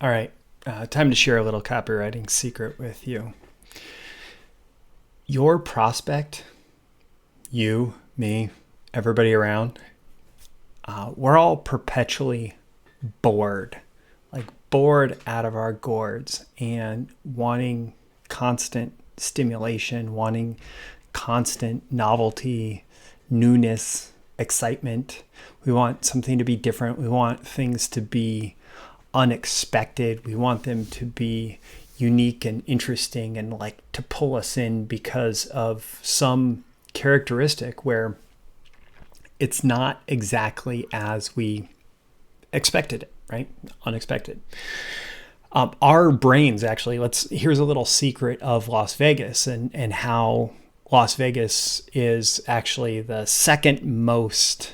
All right, time to share a little copywriting secret with you. Your prospect, you, me, everybody around, we're all perpetually bored, like bored out of our gourds and wanting constant stimulation, wanting constant novelty, newness, excitement. We want something to be different. We want things to be unexpected. We want them to be unique and interesting and like to pull us in because of some characteristic where it's not exactly as we expected it, right? Unexpected. Our brains actually, here's a little secret of Las Vegas and how Las Vegas is actually the second most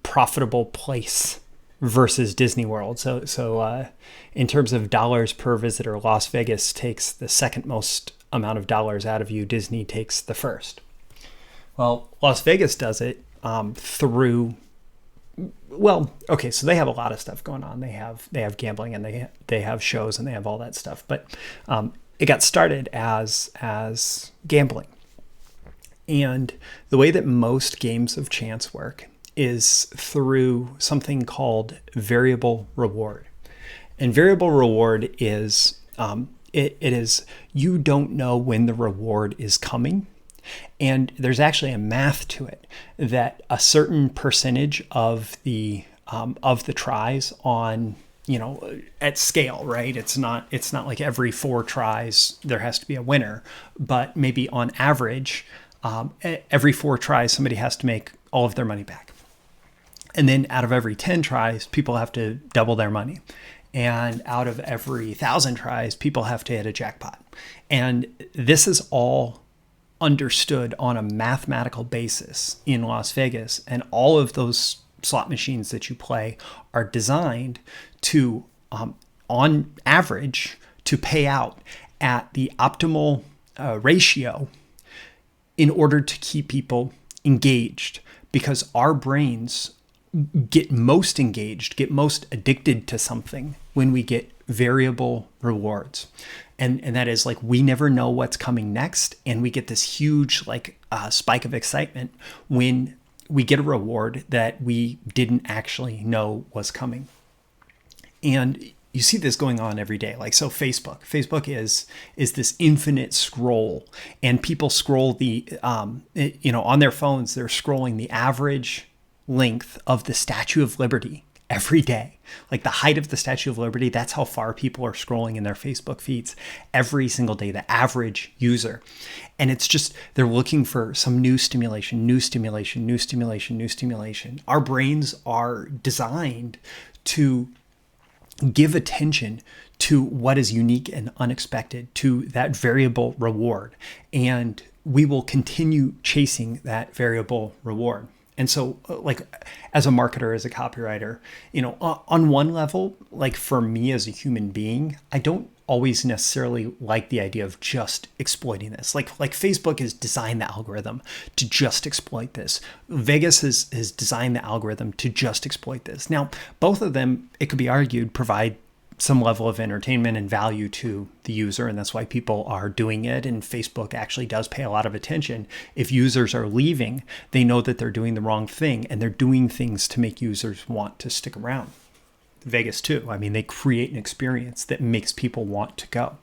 profitable place versus Disney World. So in terms of dollars per visitor, Las Vegas takes the second most amount of dollars out of you. Disney takes the first. Well, Las Vegas does it through, so they have a lot of stuff going on. They have gambling and they have shows and they have all that stuff. But it got started as gambling. And the way that most games of chance work is through something called variable reward. And variable reward is, it is, you don't know when the reward is coming. And there's actually a math to it that a certain percentage of the tries on, at scale, right? It's not like every 4 tries there has to be a winner, but maybe on average, every 4 tries somebody has to make all of their money back. And then out of every 10 tries, people have to double their money. And out of every 1,000 tries, people have to hit a jackpot. And this is all understood on a mathematical basis in Las Vegas. And all of those slot machines that you play are designed to, on average, to pay out at the optimal ratio in order to keep people engaged, because our brains get most engaged, get most addicted to something when we get variable rewards. And that is like, we never know what's coming next. And we get this huge spike of excitement when we get a reward that we didn't actually know was coming. And you see this going on every day. So Facebook is this infinite scroll, and people scroll on their phones, they're scrolling the average length of the Statue of Liberty every day. Like the height of the Statue of Liberty, that's how far people are scrolling in their Facebook feeds every single day, the average user. And it's just, they're looking for some new stimulation. Our brains are designed to give attention to what is unique and unexpected, to that variable reward. And we will continue chasing that variable reward. And so as a marketer, as a copywriter, on one level, for me as a human being, I don't always necessarily like the idea of just exploiting this. Like Facebook has designed the algorithm to just exploit this. Vegas has designed the algorithm to just exploit this. Now, both of them, it could be argued, provide some level of entertainment and value to the user, and that's why people are doing it. And Facebook actually does pay a lot of attention. If users are leaving, they know that they're doing the wrong thing, and they're doing things to make users want to stick around. Vegas too. I mean, they create an experience that makes people want to go.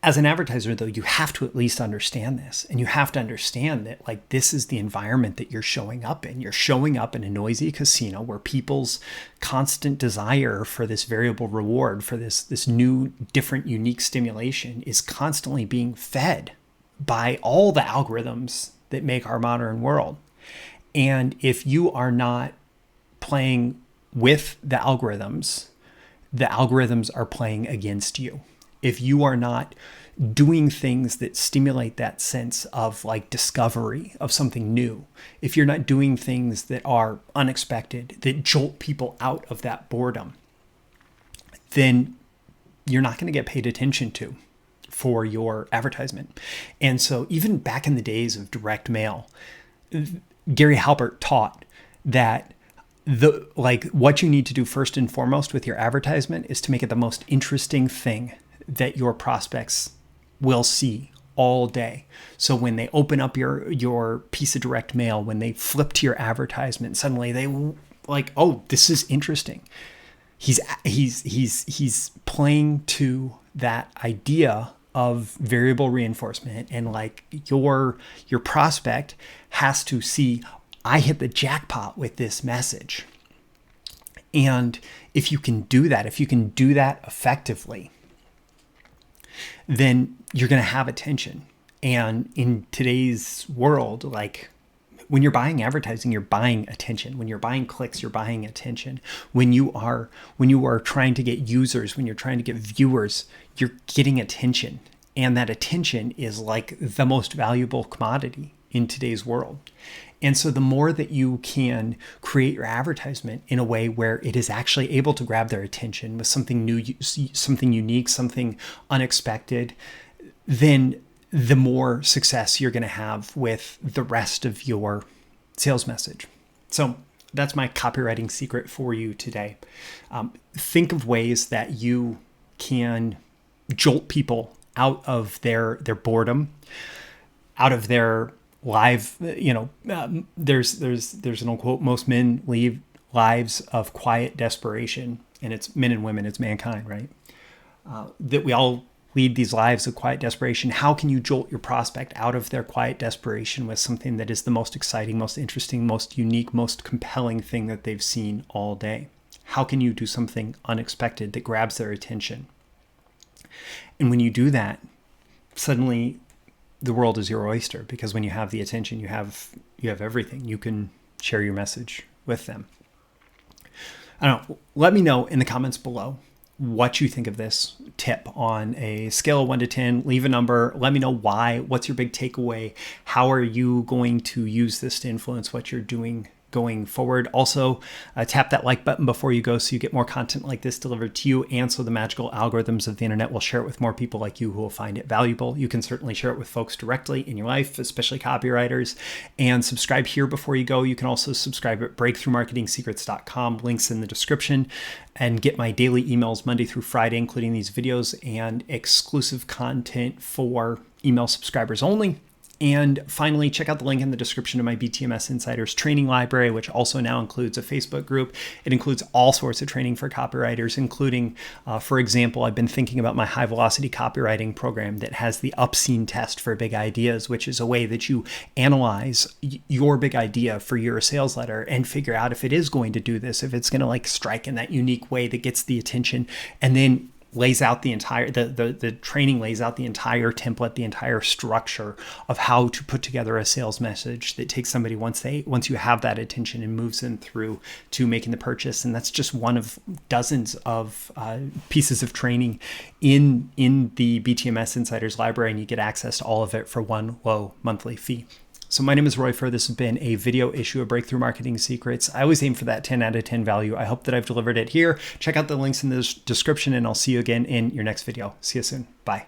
As an advertiser, though, you have to at least understand this, and you have to understand that this is the environment that you're showing up in. You're showing up in a noisy casino where people's constant desire for this variable reward, for this new, different, unique stimulation is constantly being fed by all the algorithms that make our modern world. And if you are not playing with the algorithms are playing against you. If you are not doing things that stimulate that sense of discovery of something new, if you're not doing things that are unexpected, that jolt people out of that boredom, then you're not going to get paid attention to for your advertisement. And so even back in the days of direct mail, Gary Halbert taught that what you need to do first and foremost with your advertisement is to make it the most interesting thing that your prospects will see all day. So when they open up your piece of direct mail, when they flip to your advertisement, suddenly they like, oh, this is interesting. He's playing to that idea of variable reinforcement, and like your prospect has to see, I hit the jackpot with this message. And if you can do that effectively, then you're going to have attention. And in today's world, like when you're buying advertising, you're buying attention. When you're buying clicks, you're buying attention. When you are trying to get users, when you're trying to get viewers, you're getting attention. And that attention is like the most valuable commodity in today's world. And so the more that you can create your advertisement in a way where it is actually able to grab their attention with something new, something unique, something unexpected, then the more success you're going to have with the rest of your sales message. So that's my copywriting secret for you today. Think of ways that you can jolt people out of their boredom, out of their live, there's an old quote, most men lead lives of quiet desperation, and it's men and women, it's mankind, right? That we all lead these lives of quiet desperation. How can you jolt your prospect out of their quiet desperation with something that is the most exciting, most interesting, most unique, most compelling thing that they've seen all day? How can you do something unexpected that grabs their attention? And when you do that, suddenly the world is your oyster, because when you have the attention, you have everything. You can share your message with them. I don't know. Let me know in the comments below what you think of this tip on a scale of 1 to 10. Leave a number. Let me know why. What's your big takeaway? How are you going to use this to influence what you're doing going forward? Also, tap that like button before you go so you get more content like this delivered to you, and so the magical algorithms of the internet will share it with more people like you who will find it valuable. You can certainly share it with folks directly in your life, especially copywriters, and subscribe here before you go. You can also subscribe at breakthroughmarketingsecrets.com, links in the description, and get my daily emails Monday through Friday, including these videos and exclusive content for email subscribers only. And finally, check out the link in the description to my BTMS Insiders training library, which also now includes a Facebook group. It includes all sorts of training for copywriters, including, for example, I've been thinking about my high velocity copywriting program that has the Upseen test for big ideas, which is a way that you analyze your big idea for your sales letter and figure out if it is going to do this, if it's going to like strike in that unique way that gets the attention, and then lays out the entire, the training lays out the entire template, the entire structure of how to put together a sales message that takes somebody once you have that attention and moves them through to making the purchase. And that's just one of dozens of pieces of training in the BTMS Insiders library, and you get access to all of it for one low monthly fee. So my name is Roy Furr. This has been a video issue of Breakthrough Marketing Secrets. I always aim for that 10 out of 10 value. I hope that I've delivered it here. Check out the links in the description, and I'll see you again in your next video. See you soon. Bye.